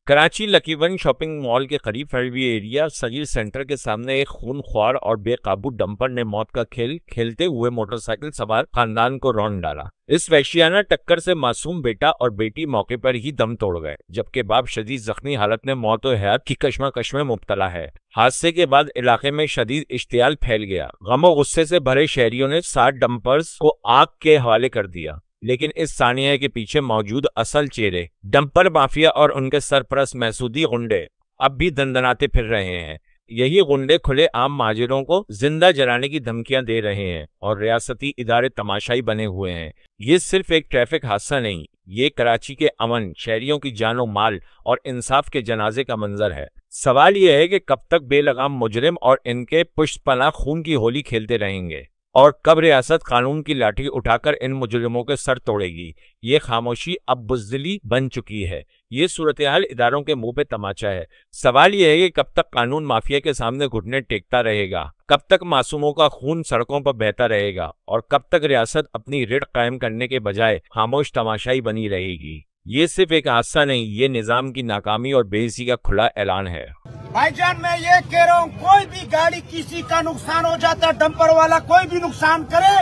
کراچی لکی one shopping mall کے قریب فیروی area صغیر سینٹر کے سامنے ایک خون خوار اور بے قابو ڈمپر نے موت کا کھیل کھیلتے ہوئے موٹر سائیکل سوار خاندان کو رون ڈالا۔ اس وحشیانہ ٹکر سے معصوم بیٹا اور بیٹی موقع پر ہی دم توڑ گئے، جبکہ باپ شدید زخمی حالت میں موت و حیات کی کشمکش میں مبتلا ہے۔ حادثے کے بعد علاقے میں شدید اشتعال پھیل گیا۔ غم و غصے سے بھرے شہریوں نے 60 ڈمپرز کو آگ کے حوالے کر دیا، لیکن اس ثانیہ کے پیچھے موجود اصل چہرے ڈمپر مافیا اور ان کے سرپرست محسودی غنڈے اب بھی دندناتے پھر رہے ہیں۔ یہی غنڈے کھلے عام مہاجروں کو زندہ جلانے کی دھمکیاں دے رہے ہیں اور ریاستی ادارے تماشائی بنے ہوئے ہیں۔ یہ صرف ایک ٹریفک حادثہ نہیں، یہ کراچی کے امن، شہریوں کی جان و مال اور انصاف کے جنازے کا منظر ہے۔ سوال یہ ہے کہ کب تک بے لگام مجرم اور ان کے پشت پناہ خون کی ہولی کھیلتے رہیں گے، اور کب ریاست قانون کی لاٹھی اٹھا کر ان مجرموں کے سر توڑے گی۔ یہ خاموشی اب بزدلی بن چکی ہے۔ یہ صورتحال اداروں کے منہ پہ تماچا ہے۔ سوال یہ ہے کہ کب تک قانون مافیا کے سامنے گھٹنے ٹیکتا رہے گا، کب تک معصوموں کا خون سڑکوں پر بہتا رہے گا، اور کب تک ریاست اپنی رٹ قائم کرنے کے بجائے خاموش تماشائی بنی رہے گی۔ یہ صرف ایک حادثہ نہیں، یہ نظام کی ناکامی اور بے عزتی کا کھلا اعلان ہے۔ بھائی جان میں یہ کہہ رہا ہوں، کوئی بھی گاڑی کسی کا نقصان ہو جاتا ہے، ڈمپر والا کوئی بھی نقصان کرے،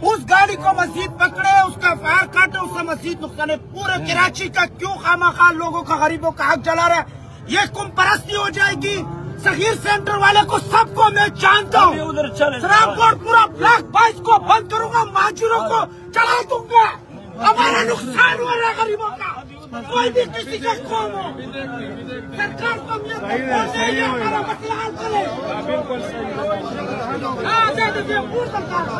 اس گاڑی کو مزید پکڑے، اس کا فائر کاٹے، اس کا مزید نقصان ہے۔ پورے کراچی کا کیوں خواہ لوگوں کا، غریبوں کا حق جلا رہا ہے؟ یہ کم پرستی ہو جائے گی۔ صغیر سینٹر والے کو سب کو میں جانتا ہوں، سرام کوٹ پورا بلاک 22 کو بند کروں گا، مہاجروں کو چلا دوں گا۔ ہمارا نقصان ہو رہا ہے غریبوں کا، کوئی بھی کسی کا قوم ہو، سرکار کو ہمارا مسئلہ حل کرے۔ سرکار